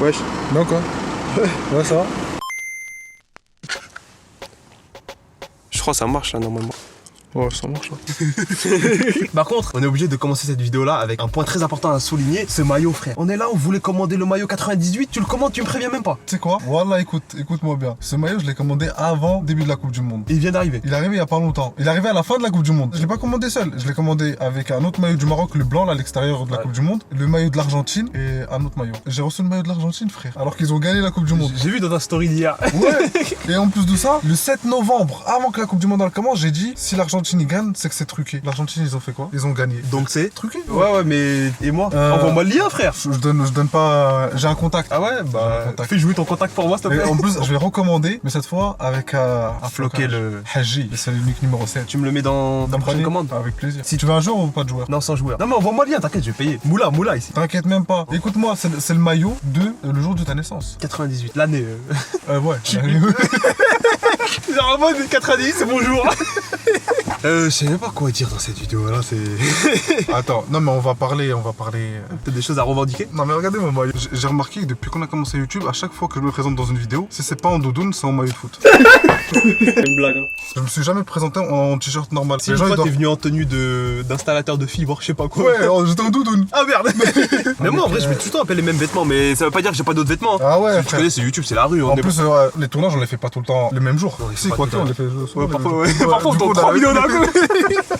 Wesh. Non quoi. Ouais, ça va. Je crois que ça marche là normalement. Ouais, ça marche là. Par contre, on est obligé de commencer cette vidéo là avec un point très important à souligner, ce maillot frère. On est là, on voulait commander le maillot 98, tu le commandes, tu me préviens même pas. Tu sais quoi? Voilà, écoute-moi bien. Ce maillot, je l'ai commandé avant le début de la Coupe du Monde. Il vient d'arriver. Il est arrivé il y a pas longtemps. Il est arrivé à la fin de la Coupe du Monde. Je l'ai pas commandé seul. Je l'ai commandé avec un autre maillot du Maroc, le blanc là à l'extérieur de la Coupe du Monde, le maillot de l'Argentine et un autre maillot. J'ai reçu le maillot de l'Argentine, frère. Alors qu'ils ont gagné la Coupe du Monde. J'ai vu dans ta story d'hier. Ouais. Et en plus de ça, le 7 novembre, avant que la Coupe du Monde elle commence, j'ai dit si l'Argentine y gagne, c'est que c'est truqué. L'Argentine, ils ont fait quoi? Ils ont gagné. Donc c'est Truqué. Ouais, mais. Et moi envoie-moi le lien, frère. Je donne pas. J'ai un contact. Ah ouais, bah. Contact. Fais jouer ton contact pour moi, s'il te Et plaît. en plus, je vais recommander, mais cette fois avec un Floquer flocage. le. Haji, c'est l'unique numéro 7. Tu me le mets dans la prochaine commande. Avec plaisir. Si tu veux un joueur ou pas de joueur? Non, sans joueur. Non, mais envoie-moi le lien, t'inquiète, je vais payer. Moula ici. T'inquiète même pas. Écoute-moi, c'est le maillot de le jour de ta naissance. 98, l'année. Ouais. Genre en mode 98, c'est bonjour. Je sais même pas quoi dire dans cette vidéo là, c'est. Attends, non mais on va parler. Peut-être des choses à revendiquer. Non mais regardez mon maillot. J'ai remarqué que depuis qu'on a commencé YouTube, à chaque fois que je me présente dans une vidéo, si c'est pas en doudoune, c'est en maillot de foot. C'est une blague. Hein. Je me suis jamais présenté en t-shirt normal. Si une fois t'es venu en tenue d'installateur de fibre, je sais pas quoi. Ouais, j'étais en doudoune. Ah merde. Mais moi en vrai je mets tout le temps un peu les mêmes vêtements, mais ça veut pas dire que j'ai pas d'autres vêtements. Ah ouais. Tu connais, c'est YouTube, c'est la rue. En plus, les tournages on les fait pas tout le temps le même jour. Non, Si pas quoi tout que le on temps. les fait souvent. Parfois on Du coup, tourne on a 3 la- vidéos d'un coup.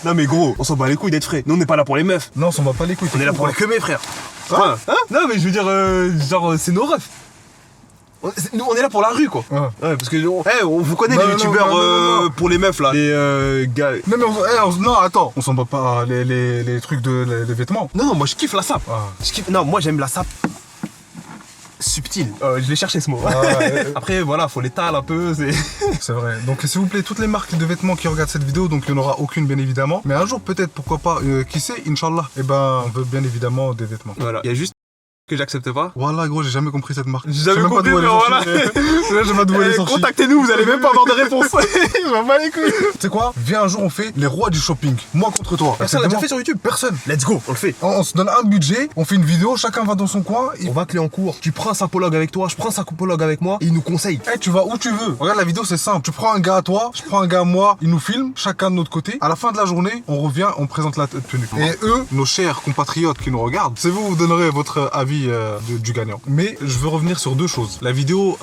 Non mais gros, on s'en bat les couilles d'être frais. Nous on n'est pas là pour les meufs, Non, on s'en bat pas les couilles. on est là pour les queumés frère. Hein non mais je veux dire, genre c'est nos refs. Nous on est là pour la rue quoi. Ouais. Ouais parce que on vous connaît Non, les non, youtubeurs non. pour les meufs là. Les gars. Non mais non attends, on s'en bat pas les trucs les vêtements. Non moi je kiffe la sape. Ah. Je kiffe. Non moi j'aime la sape subtile. Je l'ai cherché ce mot. Après voilà, faut l'étaler un peu, C'est vrai. Donc s'il vous plaît, toutes les marques de vêtements qui regardent cette vidéo, donc il n'y en aura aucune bien évidemment. Mais un jour peut-être, pourquoi pas, qui sait, Inch'Allah, eh ben on veut bien évidemment des vêtements. Voilà, il y a juste que j'accepte pas. Voilà gros, j'ai jamais compris cette marque. J'ai jamais Je sais même compris, pas d'où elle est mais sortie. voilà. Là, j'ai pas d'où elle est sortie. Contactez-nous, vous allez même pas avoir de réponse. Je m'en bats les couilles. Tu sais quoi? Viens un jour, on fait les rois du shopping. Moi contre toi. Personne l'a déjà fait sur YouTube. Personne. Let's go, on le fait. On se donne un budget, on fait une vidéo, chacun va dans son coin. On va clé en cours. Tu prends un sapologue avec toi, je prends un sapologue avec moi, et il nous conseille. Eh, tu vas où tu veux. Regarde la vidéo, c'est simple. Tu prends un gars à toi, je prends un gars à moi, ils nous filment, chacun de notre côté. À la fin de la journée, on revient, on présente la tenue. Et eux, nos chers compatriotes qui nous regardent, c'est vous donnerez votre avis du gagnant. Mais je veux revenir sur deux choses. La vidéo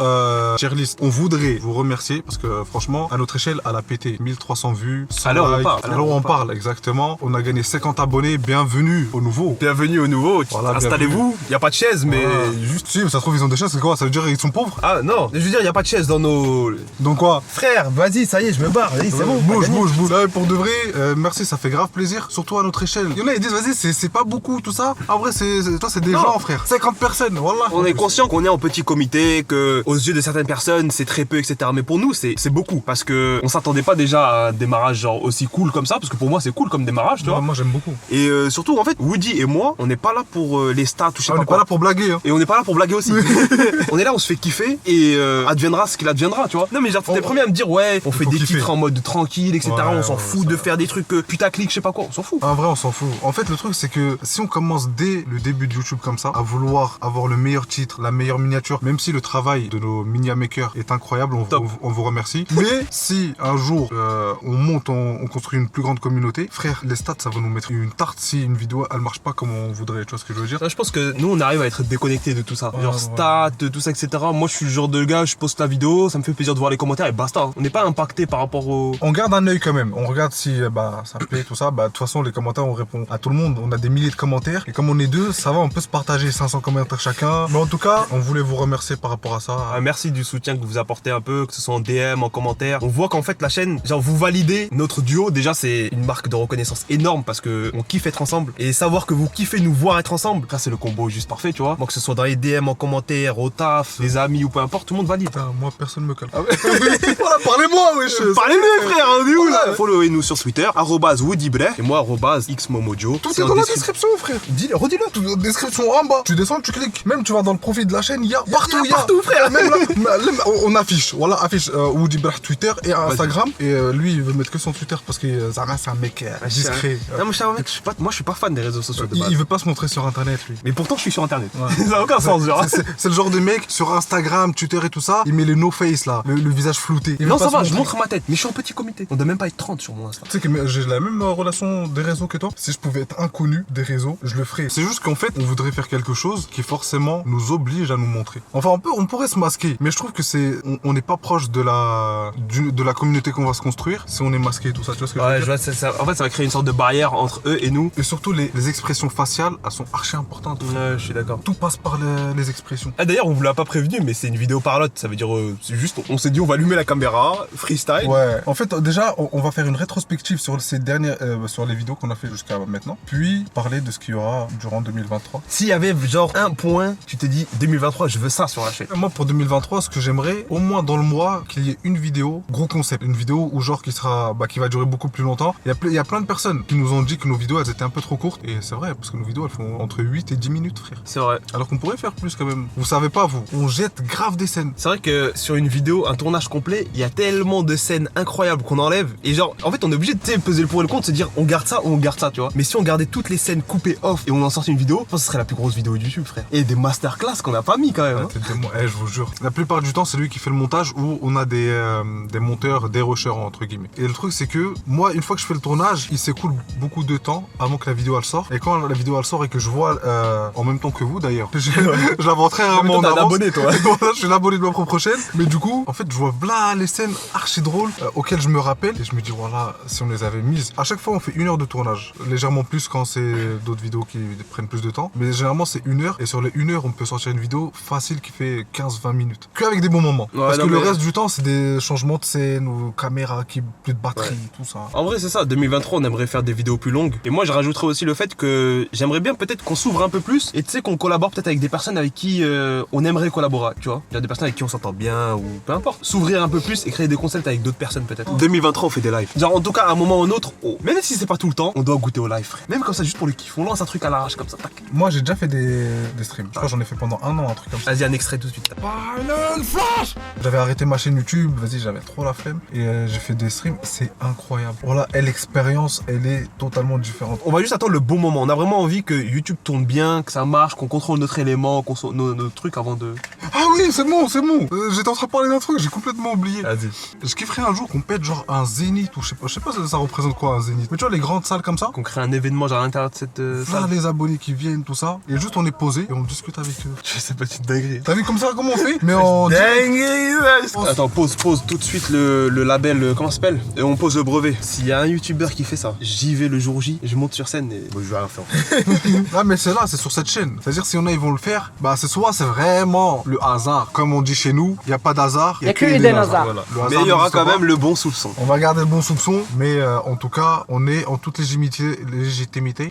tier list, on voudrait vous remercier parce que franchement, à notre échelle, elle a pété 1300 vues. 100 À l'heure où on likes. parle. À l'heure où on parle, exactement. On a gagné 50 abonnés. Bienvenue au nouveau. Bienvenue au nouveau. Voilà, installez-vous. Y a pas de chaise, mais Voilà. juste. Si, ça se trouve, ils ont des chaises, c'est quoi? Ça veut dire qu'ils sont pauvres? Ah non, je veux dire, y a pas de chaise dans nos. Donc quoi? Frère, vas-y, ça y est, je me barre. Vas-y, c'est bon. Bouge. Là, pour de vrai, merci, ça fait grave plaisir, surtout à notre échelle. Il y en a, ils disent, vas-y, c'est pas beaucoup, tout ça. En vrai, toi, c'est des Non. gens, frère. 50 personnes, voilà. On est conscient qu'on est en petit comité, que aux yeux de certaines personnes c'est très peu, etc. Mais pour nous c'est beaucoup parce que on s'attendait pas déjà à un démarrage genre aussi cool comme ça, parce que pour moi c'est cool comme démarrage, tu vois. Moi, j'aime beaucoup. Et surtout en fait Woody et moi on n'est pas là pour les stats ou je sais On pas est quoi. pas là pour blaguer, hein. Et on n'est pas là pour blaguer aussi. On est là, on se fait kiffer et adviendra ce qu'il adviendra, tu vois. Non mais genre t'es premier à me dire ouais, on fait faut des kiffer. titres en mode tranquille, etc. Ouais, on s'en ouais, fout ça de va. faire des trucs putaclic, je sais pas quoi, on s'en fout. En vrai, on s'en fout. En fait, le truc, c'est que si on commence dès le début de YouTube comme ça, à vouloir avoir le meilleur titre, la meilleure miniature, même si le travail de nos mini makers est incroyable, Top. on vous remercie. Mais si un jour on monte, on construit une plus grande communauté, frère, les stats, ça va nous mettre une tarte si une vidéo elle marche pas comme on voudrait. Tu vois ce que je veux dire? Ça, je pense que nous on arrive à être déconnectés de tout ça. Ouais, Genre ouais. stats, tout ça, etc. Moi je suis le genre de gars, je poste la vidéo, ça me fait plaisir de voir les commentaires et basta. On n'est pas impacté par rapport au. On garde un œil quand même. On regarde si ça plaît, tout ça. De toute façon, les commentaires, on répond à tout le monde. On a des milliers de commentaires. Et comme on est deux, ça va, on peut se partager 500 commentaires chacun. Mais en tout cas, on voulait vous remercier par rapport à ça. Merci du soutien que vous apportez un peu, que ce soit en DM, en commentaire. On voit qu'en fait la chaîne, genre vous validez notre duo. Déjà c'est une marque de reconnaissance énorme parce que on kiffe être ensemble. Et savoir que vous kiffez nous voir être ensemble, ça c'est le combo juste parfait, tu vois. Moi que ce soit dans les DM, en commentaire, au taf, des amis ou peu importe, tout le monde valide. Putain, moi, personne me calme. Voilà, parlez-moi, wesh. Parlez-le frère, on est où là? Followez-nous sur Twitter, @WoodyBray et moi @xmomojo. Tout est dans la description, frère. Redis-le. Tout dans la description en bas. tu descends, tu cliques. Même tu vas dans le profil de la chaîne, il y a partout, partout, frère. Même là, on affiche, voilà, affiche Woody Brah Twitter et Instagram. Et lui, il veut mettre que son Twitter parce que Zara, c'est un mec discret. Non, moi, je suis pas fan des réseaux sociaux de base. Il veut pas se montrer sur internet, lui. Mais pourtant, je suis sur internet. Ouais. Ça n'a aucun sens, genre. C'est le genre de mec sur Instagram, Twitter et tout ça, il met les no face là, le visage flouté. Il veut Non, pas ça se va, je montrer. montre ma tête. Mais je suis en petit comité. On doit même pas être 30 sur mon Insta. Tu sais que j'ai la même relation des réseaux que toi. Si je pouvais être inconnu des réseaux, je le ferais. C'est juste qu'en fait, on voudrait faire quelque chose qui forcément nous oblige à nous montrer. Enfin, on pourrait se masquer, mais je trouve que on n'est pas proche de la communauté qu'on va se construire si on est masqué et tout ça. Tu vois ce que je veux Ouais, dire? je vois, en fait, ça va créer une sorte de barrière entre eux et nous. Et surtout, les expressions faciales, elles sont archi importantes. Ouais, je suis d'accord. Tout passe par les expressions. Ah, d'ailleurs, on vous l'a pas prévenu, mais c'est une vidéo parlotte. Ça veut dire, c'est juste, on s'est dit, on va allumer la caméra, freestyle. Ouais. En fait, déjà, on va faire une rétrospective sur ces dernières, sur les vidéos qu'on a fait jusqu'à maintenant, puis parler de ce qu'il y aura durant 2023. S'il y avait genre un point, tu te dis 2023, je veux ça sur la chaîne. Moi, pour 2023, ce que j'aimerais, au moins dans le mois, qu'il y ait une vidéo, gros concept, une vidéo où genre qui va durer beaucoup plus longtemps. Il y a plein de personnes qui nous ont dit que nos vidéos, elles étaient un peu trop courtes, et c'est vrai, parce que nos vidéos, elles font entre 8 et 10 minutes, frère. C'est vrai. Alors qu'on pourrait faire plus quand même. Vous savez pas, vous, on jette grave des scènes. C'est vrai que sur une vidéo, un tournage complet, il y a tellement de scènes incroyables qu'on enlève. Et genre, en fait, on est obligé de peser le pour et le contre, se dire on garde ça ou on garde ça, tu vois. Mais si on gardait toutes les scènes coupées off et on en sortait une vidéo, je pense que ce serait la plus grosse vidéo de YouTube, frère. Et des masterclass qu'on a pas mis quand même. Hein. Je vous jure. La plupart du temps, c'est lui qui fait le montage où on a des monteurs, des rushers, entre guillemets. Et le truc, c'est que moi, une fois que je fais le tournage, il s'écoule beaucoup de temps avant que la vidéo elle sort. Et quand la vidéo elle sort et que je vois en même temps que vous d'ailleurs, je la vois très rarement en T'es un avance. abonné, toi. Voilà, je suis l'abonné de ma propre chaîne. Mais du coup, en fait, je vois bla les scènes archi drôles auxquelles je me rappelle. Et je me dis, voilà, si on les avait mises. À chaque fois, on fait 1 heure de tournage. Légèrement plus quand c'est d'autres vidéos qui prennent plus de temps. Mais généralement, c'est 1 heure. Et sur les 1 heure, on peut sortir une vidéo facile qui fait 15-20 minutes. Que avec des bons moments. Ouais, Parce non, que le mais- reste du temps, c'est des changements de scène ou caméra qui plus de batterie, tout ça. En vrai, c'est ça. 2023, on aimerait faire des vidéos plus longues. Et moi, je rajouterais aussi le fait que j'aimerais bien peut-être qu'on s'ouvre un peu plus et tu sais qu'on collabore peut-être avec des personnes avec qui on aimerait collaborer, tu vois. Il y a des personnes avec qui on s'entend bien ou peu importe. S'ouvrir un peu plus et créer des concepts avec d'autres personnes peut-être. 2023, on fait des lives. Genre, en tout cas, à un moment ou un autre, même si c'est pas tout le temps, on doit goûter au live, frère. Même comme ça, juste pour le kiff. On lance un truc à l'arrache comme ça, tac. Moi, j'ai déjà fait des streams. Je crois que j'en ai fait pendant 1 an, un truc comme ça. Vas-y, un extrait tout de suite. J'avais arrêté ma chaîne YouTube, vas-y, j'avais trop la flemme. Et j'ai fait des streams, c'est incroyable. Voilà, l'expérience, elle est totalement différente. On va juste attendre le bon moment. On a vraiment envie que YouTube tourne bien, que ça marche, qu'on contrôle notre élément, nos trucs avant de. Ah oui, c'est bon, c'est bon. J'étais en train de parler d'un truc, j'ai complètement oublié. Vas-y. Je kifferais un jour qu'on pète genre un zénith ou je sais pas ça représente quoi un zénith. Mais tu vois les grandes salles comme ça, Qu'on crée un événement genre à l'intérieur de cette là salle. les abonnés qui viennent tout ça et juste on est posé et on discute avec eux. Je sais pas, c'est une dinguerie. T'as vu comme ça comment on fait? Mais en Attends, pose tout de suite le label, comment ça s'appelle? Et on pose le brevet. S'il y a un youtubeur qui fait ça, j'y vais le jour J, je monte sur scène et bon, je vais rien faire. Ah mais c'est là, c'est sur cette chaîne. C'est-à-dire si on a ils vont le faire, bah c'est vraiment le hasard. Comme on dit chez nous, il y a pas d'hasard, il y a que des hasards. Voilà. Le hasard Mais il y aura n'existe quand pas. même le bon soupçon. On va garder le bon soupçon, mais en tout cas, on est en toute légitimité.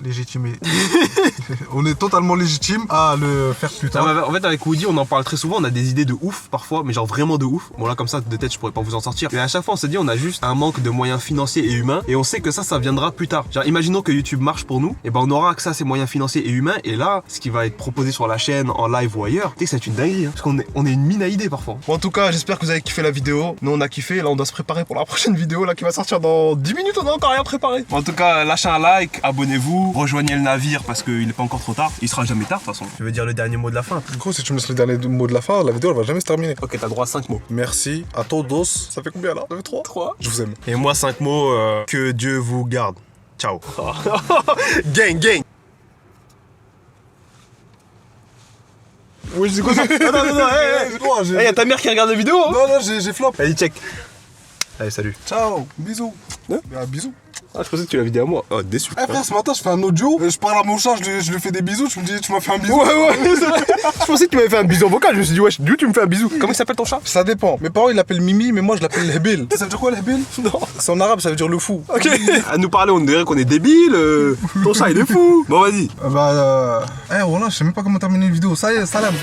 On est totalement légitime à le faire plus tard. En fait, avec Woody, on en parle très souvent. On a des idées de ouf parfois, mais genre vraiment de ouf. Bon, là, comme ça, de tête, je pourrais pas vous en sortir. Mais à chaque fois, on se dit, on a juste un manque de moyens financiers et humains. Et on sait que ça viendra plus tard. Genre, imaginons que YouTube marche pour nous. Et ben, on aura accès à ces moyens financiers et humains. Et là, ce qui va être proposé sur la chaîne, en live ou ailleurs, tu sais que c'est une dinguerie. Hein, parce qu'on est une mine à idées parfois. Bon, en tout cas, j'espère que vous avez kiffé la vidéo. Nous, on a kiffé. Là, on doit se préparer pour la prochaine vidéo là qui va sortir dans 10 minutes. On a encore rien préparé. Bon, en tout cas, lâchez un like, abonnez-vous, rejoignez le navire parce qu'il est pas encore trop tard. Il sera jamais tard de toute façon. Je veux dire le dernier mot de la fin. Du coup, si tu me laisses le dernier mot de la fin, la vidéo elle va jamais se terminer. Ok, t'as droit à 5 mots. Merci à todos. Ça fait combien là? Ça fait 3? 3. Je vous aime. Et moi 5 mots, que Dieu vous garde. Ciao. Gang, gang. Oui, c'est quoi ça? Non, hey, y'a ta mère qui regarde la vidéo hein? Non, j'ai flop. Allez, check. Allez, salut. Ciao, bisous. Hein? Bisous. Ah, je pensais que tu l'avais dit à moi. Oh, déçu. Eh frère, ce matin je fais un audio, je parle à mon chat, je lui fais des bisous, tu me dis tu m'as fait un bisou. Ouais, c'est vrai. Je pensais que tu m'avais fait un bisou en vocal. Je me suis dit, wesh, d'où tu me fais un bisou? Comment il s'appelle ton chat? Ça dépend. Mes parents ils l'appellent Mimi, mais moi je l'appelle Hebil. Ça veut dire quoi Hebil? Non. C'est en arabe, ça veut dire le fou. Ok. À nous parler, on dirait qu'on est débile. Ton chat, il est fou. Bon, vas-y. Voilà, je sais même pas comment terminer une vidéo. Ça y est, salam.